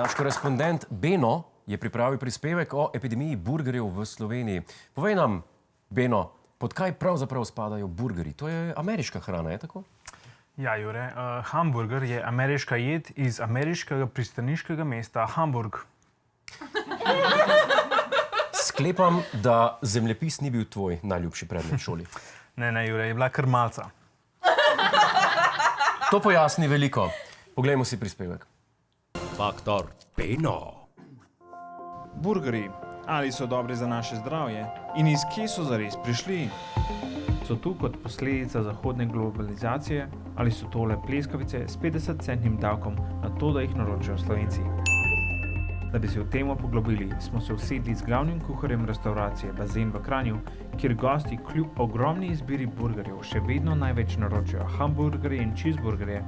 Naš korespondent Beno je pripravil prispevek o epidemiji burgerjev v Sloveniji. Povej nam, Beno, pod kaj pravzaprav spadajo burgerji? To je ameriška hrana, je tako? Ja, Jure, hamburger je ameriška jed iz ameriškega pristaniškega mesta Hamburg. Sklepam, da zemljepis ni bil tvoj najljubši predmet v šoli. Ne, Jure, je bila kar malca. To pojasni veliko. Poglejmo si prispevek. Faktor Beno. Burgerji, ali so dobri za naše zdravje in iz kje so zares prišli? So tu kot posledica zahodne globalizacije ali so tole pleskavice s 50-centnim davkom na to, da jih naročajo Slovenci? Da bi se v temo poglobili, smo se usedli z glavnim kuharjem restauracije Bazen v Kranju, kjer gosti kljub ogromni izbiri burgerjev še vedno največ naročajo hamburgerje in cheeseburgerje,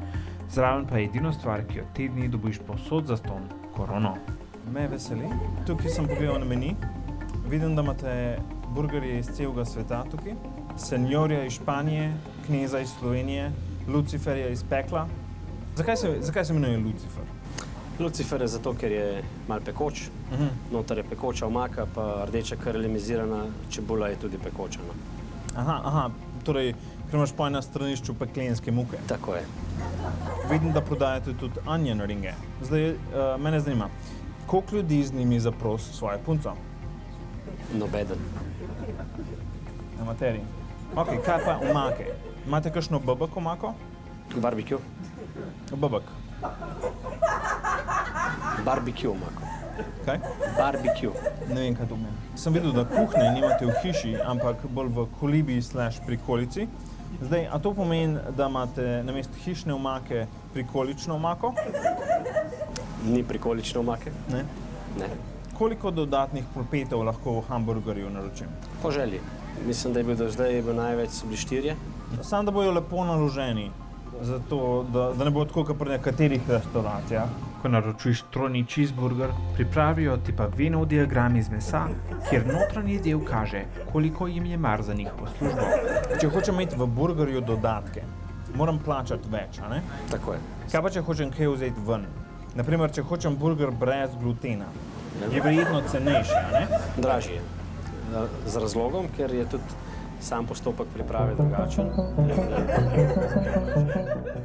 zraven pa je edino stvar, ki jo te dni dobiš povsod zastonj, korono. Me veseli. Tukaj sem pogledal na meni. Vidim, da imate burgerje iz celega sveta tukaj. Senjorja iz Španije, kneza iz Slovenije, Luciferja iz pekla. Zakaj se imenuje Lucifer? Lucifer je zato, ker je malo pekoč. Noter je pekoča omaka, pa rdeča karamelizirana čebula je tudi pekoča. No. Aha, torej, ker imaš pa na stranišču peklenske muke. Tako je. Vidim, da prodajate tudi onion ringe. Zdaj, mene zanima, koliko ljudi z njimi zaprosi svojo punco? Nobeden. Amateri. Ok, kaj pa omake? Imate kakšno babak omako? Barbecue. Babak. Barbecue omako. Kaj? Barbecue. Ne vem, kaj to pomeni. Sem videl, da kuhne nimate v hiši, ampak bolj v kolibi/prikolici. Zdaj, a to pomeni, da imate namesto hišne omake prikolično omako? Ni prikolične omake? Ne. Ne. Koliko dodatnih polpetov lahko v hamburgerju naročim? Po želji. Mislim, da je bil do zdaj največ so bili 4. Samo da bojo lepo naloženi, zato da ne bo tako, kot pri nekaterih restauracijah. Ko naročiš trojni cheeseburger, pripravijo ti pa Venov diagram iz mesa, kjer notranji del kaže, koliko jim je mar za njihovo službo. Če hočem imeti v burgerju dodatke, moram plačati več, a ne? Tako je. Kaj pa, če hočem kaj vzeti ven? Naprimer, če hočem burger brez glutena, je verjetno cenejši, a ne? Dražji je. Z razlogom, ker je tudi sam postopek priprave drugačen.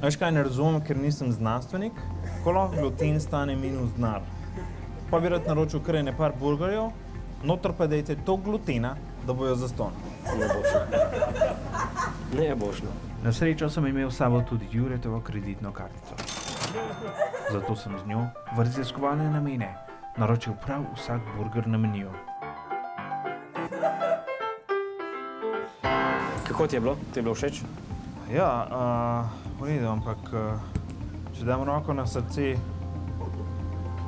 Veš kaj, ne razumem, ker nisem znanstvenik, ko lahko gluten stane -denar. Pa bi rad naročil kar ene par burgerjev, noter pa dajte toliko glutena, da bojo zastonj. Ne božno. Na srečo sem imel s sabo tudi Juretovo kreditno kartico. Zato sem z njo v raziskovalne namene naročil prav vsak burger na meniju. Kako ti je bilo? Ti je bilo všeč? Ja, v redu, ampak če dam roko na srce,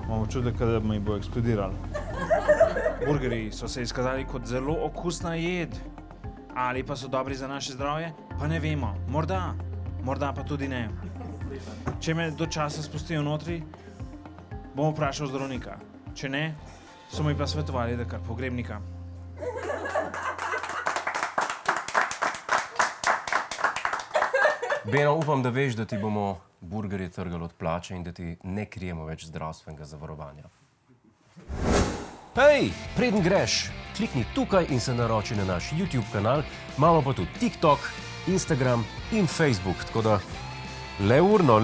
imam občutek, da mi bo eksplodiral. Burgerji so se izkazali kot zelo okusna jed. Ali pa so dobri za naše zdravje? Pa ne vemo. Morda pa tudi ne. Če me do časa spustijo notri, bom vprašal zdravnika. Če ne, so mi pa svetovali, da kar pogrebnika. Beno, upam, da veš, da ti bomo burgerje trgali od plače in da ti ne krijemo več zdravstvenega zavarovanja. Hej, preden greš, klikni tukaj in se naroči na naš YouTube kanal, imamo pa tudi TikTok, Instagram in Facebook, tako da le urno.